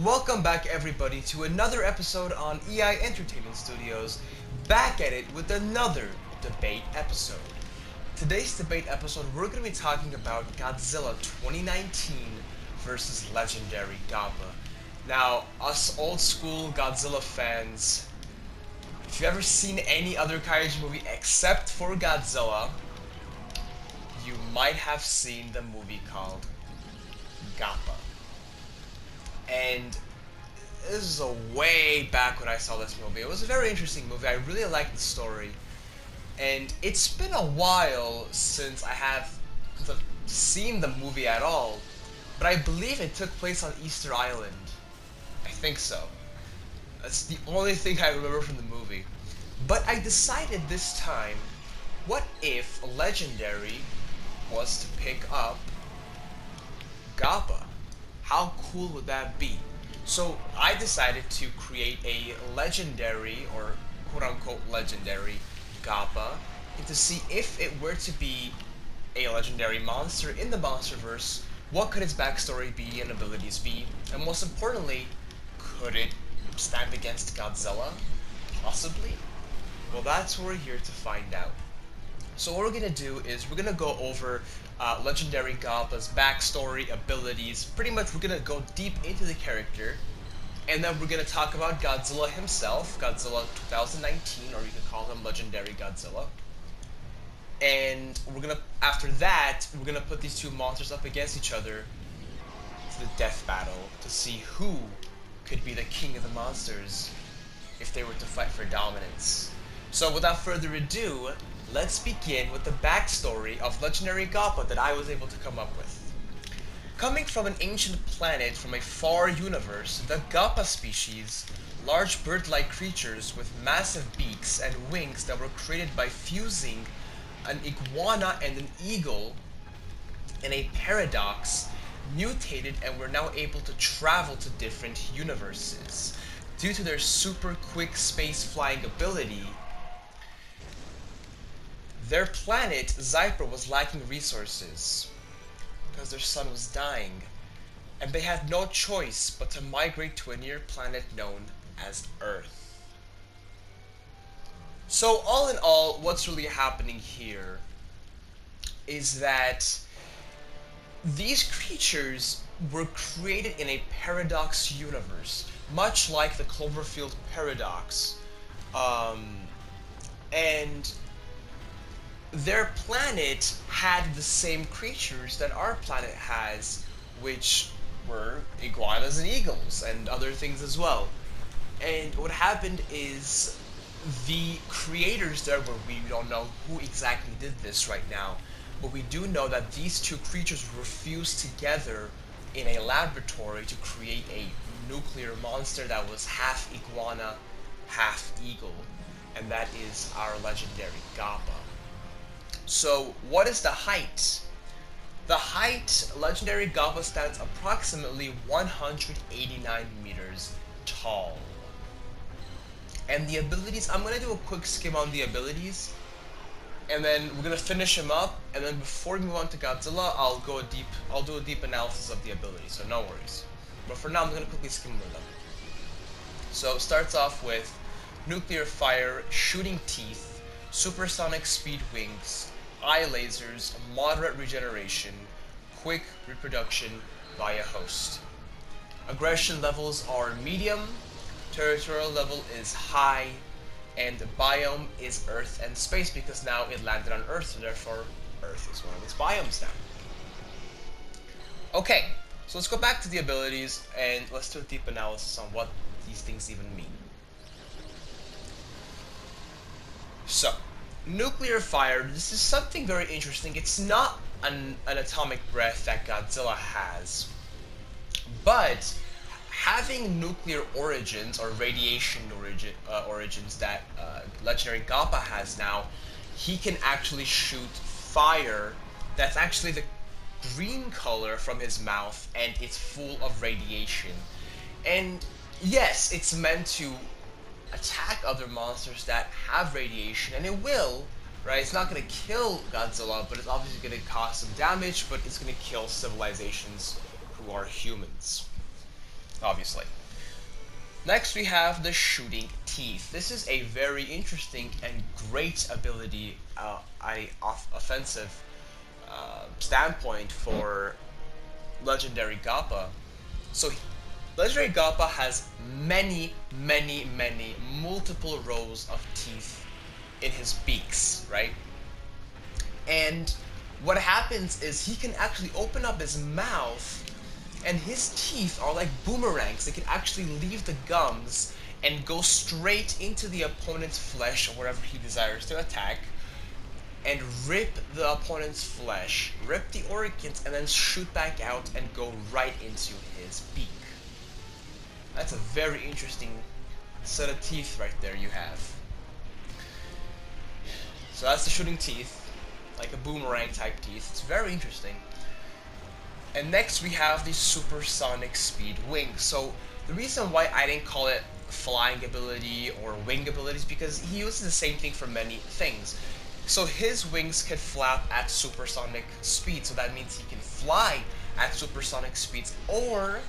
Welcome back everybody to another episode on EI Entertainment Studios, back at it with another debate episode. Today's debate episode we're going to be talking about Godzilla 2019 versus legendary Gappa. Now, us old school Godzilla fans, if you've ever seen any other kaiju movie except for Godzilla, you might have seen the movie called Gappa. And this is a way back when I saw this movie. It was a very interesting movie. I really liked the story. And it's been a while since I have seen the movie at all. But I believe it took place on Easter Island. I think so. That's the only thing I remember from the movie. But I decided this time, what if Legendary was to pick up Gappa? How cool would that be? So I decided to create a legendary, or quote-unquote legendary, Gappa, and to see if it were to be a legendary monster in the Monsterverse, what could its backstory be and abilities be, and most importantly, could it stand against Godzilla? Possibly? Well, that's what we're here to find out. So what we're going to do is we're going to go over legendary Gappa's backstory, abilities. Pretty much we're going to go deep into the character, and then we're going to talk about Godzilla himself, Godzilla 2019, or you can call him legendary Godzilla. And we're going to, after that, we're going to put these two monsters up against each other to the death battle to see who could be the king of the monsters if they were to fight for dominance. So without further ado, let's begin with the backstory of legendary Gappa that I was able to come up with. Coming from an ancient planet from a far universe, the Gappa species, large bird-like creatures with massive beaks and wings that were created by fusing an iguana and an eagle in a paradox, mutated and were now able to travel to different universes. Due to their super quick space flying ability, their planet, Zyper, was lacking resources because their sun was dying, and they had no choice but to migrate to a near planet known as Earth. So all in all, what's really happening here is that these creatures were created in a paradox universe, much like the Cloverfield paradox, and their planet had the same creatures that our planet has, which were iguanas and eagles and other things as well. And what happened is the creators there were, we don't know who exactly did this right now, but we do know that these two creatures were fused together in a laboratory to create a nuclear monster that was half iguana, half eagle, and that is our legendary Gappa. So, what is the height? The height, legendary Gappa stands approximately 189 meters tall. And the abilities, I'm going to do a quick skim on the abilities, and then we're going to finish him up, and then before we move on to Godzilla, I'll do a deep analysis of the abilities, so no worries. But for now, I'm going to quickly skim over them. So, it starts off with nuclear fire, shooting teeth, supersonic speed wings, eye lasers, moderate regeneration, quick reproduction via host. Aggression levels are medium, territorial level is high, and the biome is Earth and space because now it landed on Earth, so therefore Earth is one of its biomes now. Okay, so let's go back to the abilities and let's do a deep analysis on what these things even mean. So, nuclear fire, this is something very interesting. It's not an atomic breath that Godzilla has, but having nuclear origins or radiation origins that legendary Gappa has now, he can actually shoot fire that's actually the green color from his mouth, and it's full of radiation. And yes, it's meant to attack other monsters that have radiation, and it will, right? It's not going to kill Godzilla, but it's obviously going to cause some damage, but it's going to kill civilizations who are humans. obviously. Next we have the shooting teeth. This is a very interesting and great ability, offensive standpoint for legendary Gappa. So legendary Gappa has many, multiple rows of teeth in his beaks, right? And what happens is he can actually open up his mouth, and his teeth are like boomerangs. They can actually leave the gums and go straight into the opponent's flesh or wherever he desires to attack, and rip the opponent's flesh, rip the organs, and then shoot back out and go right into his beak. That's a very interesting set of teeth right there you have. So that's the shooting teeth, like a boomerang type teeth. It's very interesting. And next we have the supersonic speed wing. So the reason why I didn't call it flying ability or wing ability is because he uses the same thing for many things. So his wings can flap at supersonic speed, so that means he can fly at supersonic speeds, or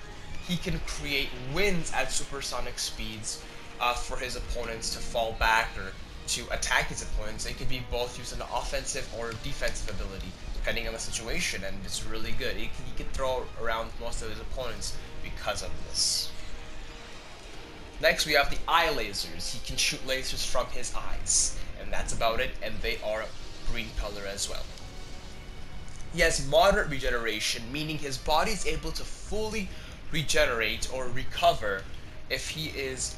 he can create winds at supersonic speeds for his opponents to fall back or to attack his opponents. It could be both used an offensive or defensive ability, depending on the situation, and it's really good. He can throw around most of his opponents because of this. Next we have the eye lasers. He can shoot lasers from his eyes, and that's about it, and they are green color as well. He has moderate regeneration, meaning his body is able to fully regenerate or recover if he is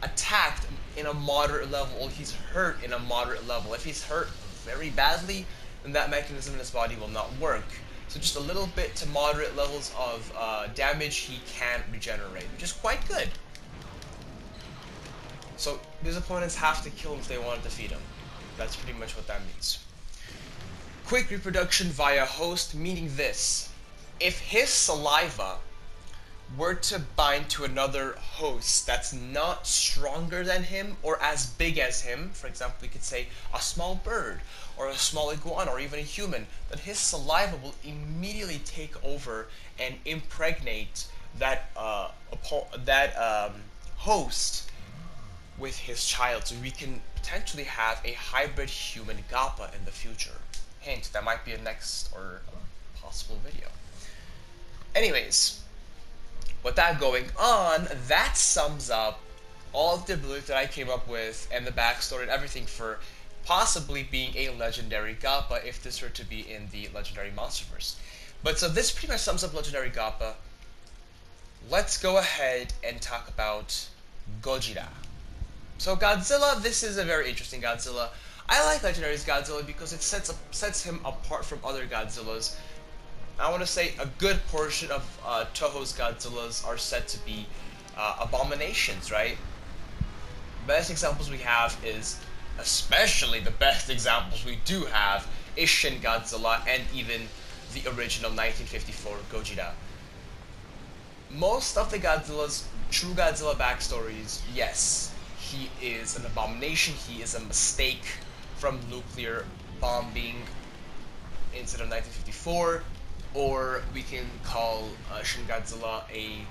attacked in a moderate level, or he's hurt in a moderate level. If he's hurt very badly, then that mechanism in his body will not work. So just a little bit to moderate levels of damage he can regenerate, which is quite good. So his opponents have to kill him if they want to defeat him. That's pretty much what that means. Quick reproduction via host, meaning this: if his saliva were to bind to another host that's not stronger than him or as big as him, for example, we could say a small bird or a small iguana or even a human, then his saliva will immediately take over and impregnate that host with his child. So we can potentially have a hybrid human Gappa in the future. Hint, that might be a next or possible video. Anyways, with that going on, that sums up all of the abilities that I came up with and the backstory and everything for possibly being a legendary Gappa if this were to be in the legendary monsterverse. But so this pretty much sums up legendary Gappa. Let's go ahead and talk about Gojira. So Godzilla, this is a very interesting Godzilla. I like Legendary's Godzilla because it sets him apart from other Godzillas. I want to say a good portion of Toho's Godzillas are said to be abominations, right? Best examples we have is, especially the best examples we do have, is Shin Godzilla and even the original 1954 Gojira. Most of the Godzilla's true Godzilla backstories, yes, he is an abomination, he is a mistake from nuclear bombing incident of 1954, or we can call Shin Godzilla a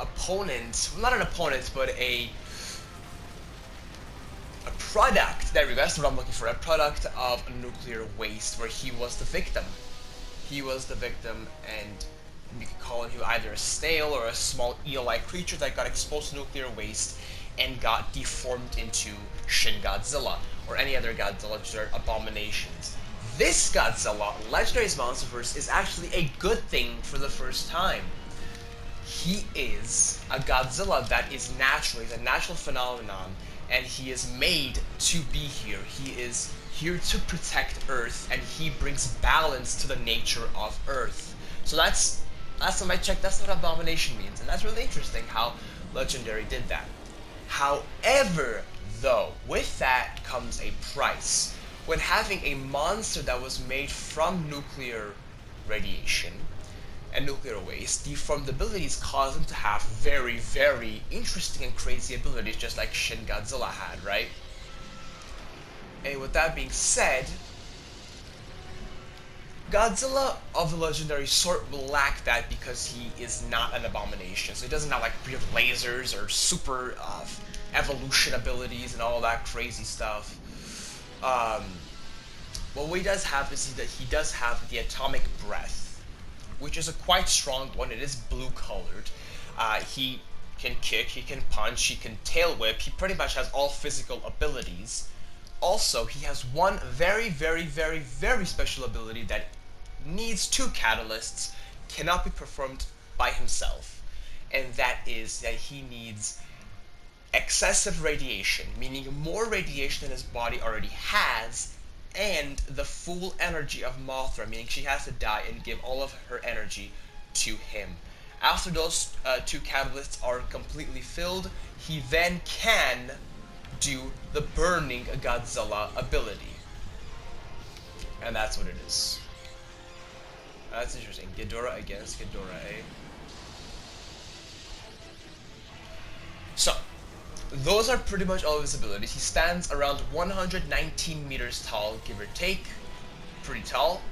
opponent, not an opponent, but a product. There we go. That's what I'm looking for. A product of nuclear waste, where he was the victim. He was the victim, and you could call him either a snail or a small eel-like creature that got exposed to nuclear waste and got deformed into Shin Godzilla, or any other Godzilla, which are abominations. This Godzilla, Legendary's Monsterverse, is actually a good thing for the first time. He is a Godzilla that is natural, he's a natural phenomenon, and he is made to be here. He is here to protect Earth, and he brings balance to the nature of Earth. So that's last time I checked, that's what abomination means, and that's really interesting how Legendary did that. However, though, with that comes a price. When having a monster that was made from nuclear radiation and nuclear waste, deformed abilities cause him to have very, very interesting and crazy abilities, just like Shin Godzilla had, right? And with that being said, Godzilla of the legendary sort will lack that because he is not an abomination. So he doesn't have like weird lasers or super evolution abilities and all that crazy stuff. Um, what he does have is that he does have the atomic breath, which is a quite strong one. It is blue colored. He can kick, he can punch, he can tail whip. He pretty much has all physical abilities. Also, he has one very, very, very, very special ability that needs two catalysts, cannot be performed by himself, and that is that he needs excessive radiation, meaning more radiation than his body already has, and the full energy of Mothra, meaning she has to die and give all of her energy to him. After those two catalysts are completely filled, he then can do the Burning Godzilla ability. And that's what it is. That's interesting. Ghidorah against Ghidorah, eh? So, those are pretty much all of his abilities. He stands around 119 meters tall, give or take. Pretty tall.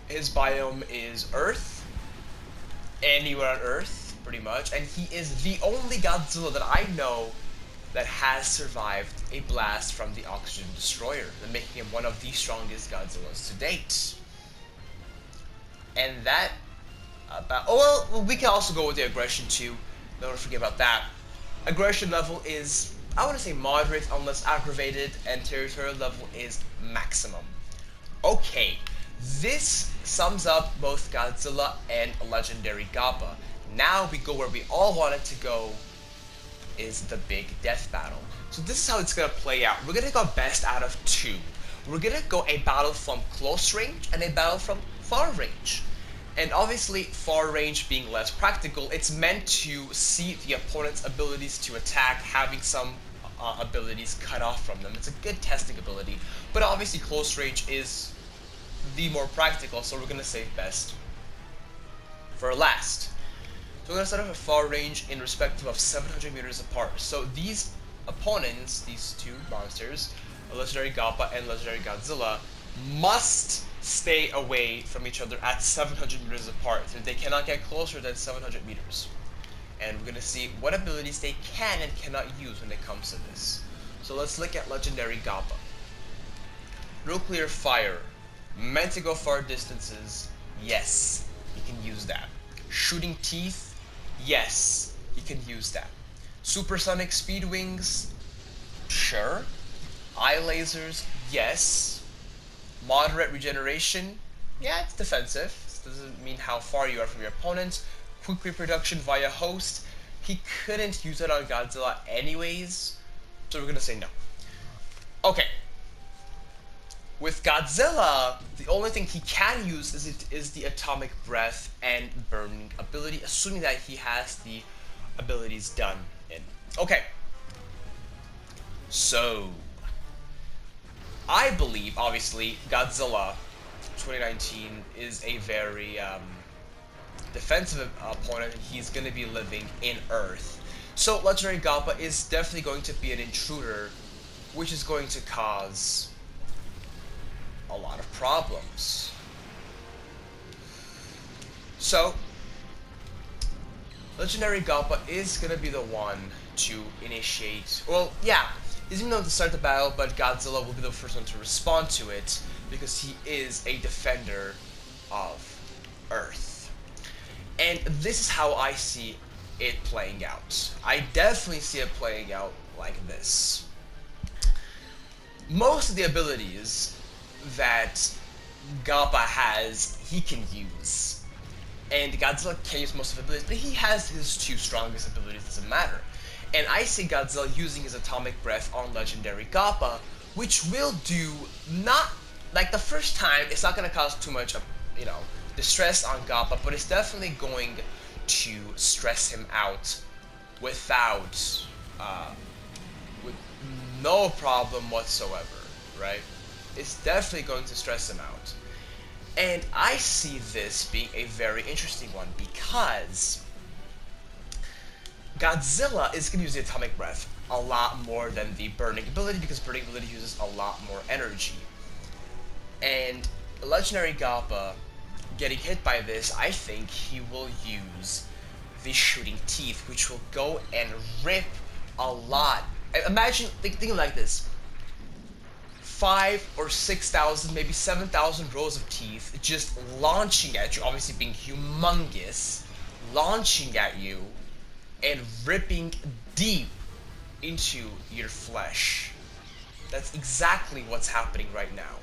His biome is Earth. Anywhere on Earth, pretty much. And he is the only Godzilla that I know that has survived a blast from the Oxygen Destroyer, making him one of the strongest Godzillas to date. And that well, we can also go with the aggression too. Don't forget about that. Aggression level is, I want to say moderate unless aggravated, and territorial level is maximum. Okay, this sums up both Godzilla and legendary Gappa. Now we go where we all wanted to go, is the big death battle. So this is how it's gonna play out. We're gonna go best out of two. We're gonna go a battle from close range and a battle from far range. And obviously, far range being less practical, it's meant to see the opponent's abilities to attack, having some abilities cut off from them. It's a good testing ability, but obviously close range is the more practical, so we're gonna save best for last. So we're gonna start off at far range in respective of 700 meters apart. So these opponents, these two monsters, legendary Gappa and legendary Godzilla, must stay away from each other at 700 meters apart. They cannot get closer than 700 meters. And we're going to see what abilities they can and cannot use when it comes to this. So let's look at legendary Gappa. Nuclear fire. Meant to go far distances. Yes, you can use that. Shooting teeth. Yes, you can use that. Supersonic speed wings. Sure. Eye lasers. Yes. Moderate regeneration, yeah, it's defensive. This doesn't mean how far you are from your opponent. Quick reproduction via host. He couldn't use it on Godzilla anyways, so we're gonna say no. Okay. With Godzilla, the only thing he can use is the atomic breath and burning ability, assuming that he has the abilities done in. Okay. So I believe, obviously, Godzilla 2019 is a very defensive opponent, and he's going to be living in Earth. So legendary Gappa is definitely going to be an intruder, which is going to cause a lot of problems. So legendary Gappa is going to be the one to initiate, well, yeah, he's going to start the battle, but Godzilla will be the first one to respond to it because he is a defender of Earth. And this is how I see it playing out. I definitely see it playing out like this. Most of the abilities that Gappa has, he can use. And Godzilla can use most of the abilities, but he has his two strongest abilities, doesn't matter. And I see Godzilla using his atomic breath on legendary Gappa, which will do not, like the first time, it's not going to cause too much, distress on Gappa, but it's definitely going to stress him out without, with no problem whatsoever, right? It's definitely going to stress him out. And I see this being a very interesting one because Godzilla is going to use the atomic breath a lot more than the burning ability because burning ability uses a lot more energy. And Legendary Gappa getting hit by this, I think he will use the shooting teeth, which will go and rip a lot. Imagine, think of it like this: 5 or 6,000, maybe 7,000 rows of teeth just launching at you, obviously being humongous, launching at you and ripping deep into your flesh. That's exactly what's happening right now.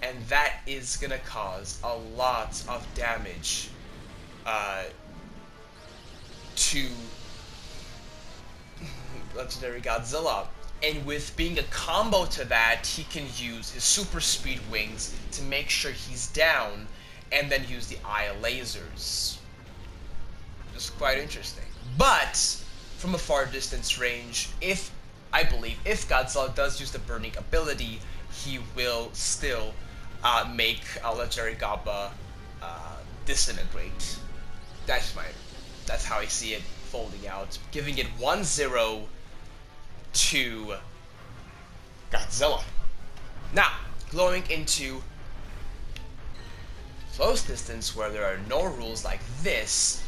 And that is gonna cause a lot of damage to Legendary Godzilla. And with being a combo to that, he can use his super speed wings to make sure he's down, and then use the eye lasers. Just quite interesting. But from a far distance range, I believe if Godzilla does use the burning ability, he will still make Legendary Gappa disintegrate. That's how I see it folding out, giving it 1-0 to Godzilla. Now, going into close distance where there are no rules like this,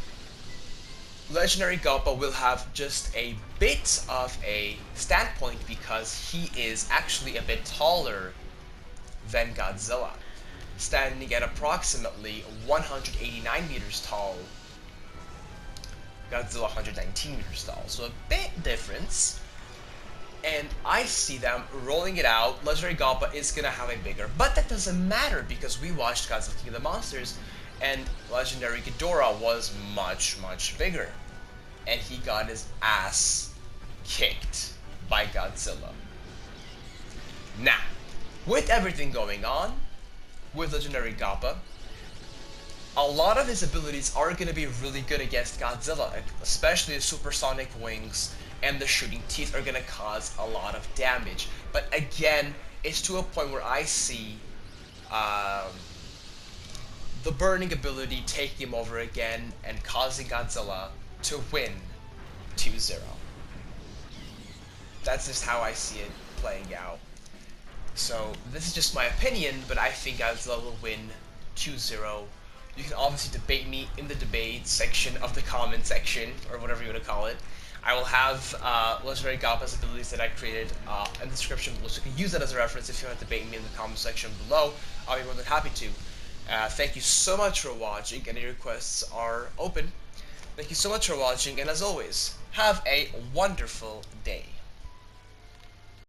Legendary Gappa will have just a bit of a standpoint because he is actually a bit taller than Godzilla, standing at approximately 189 meters tall. Godzilla 119 meters tall, so a bit difference. And I see them rolling it out. Legendary Gappa is gonna have a bigger, but that doesn't matter because we watched Godzilla King of the Monsters, and Legendary Ghidorah was much bigger, and he got his ass kicked by Godzilla. Now, with everything going on with Legendary Gappa, a lot of his abilities are going to be really good against Godzilla, especially the supersonic wings and the shooting teeth are going to cause a lot of damage. But again, it's to a point where I see the burning ability taking him over again and causing Godzilla to win 2-0. That's just how I see it playing out. So this is just my opinion, but I think Godzilla will win 2-0. You can obviously debate me in the debate section of the comment section, or whatever you want to call it. I will have Legendary Gappa's abilities that I created in the description below, so you can use that as a reference if you want to debate me in the comment section below. I'll be more than happy to. Thank you so much for watching. Any requests are open. Thank you so much for watching, and as always, have a wonderful day.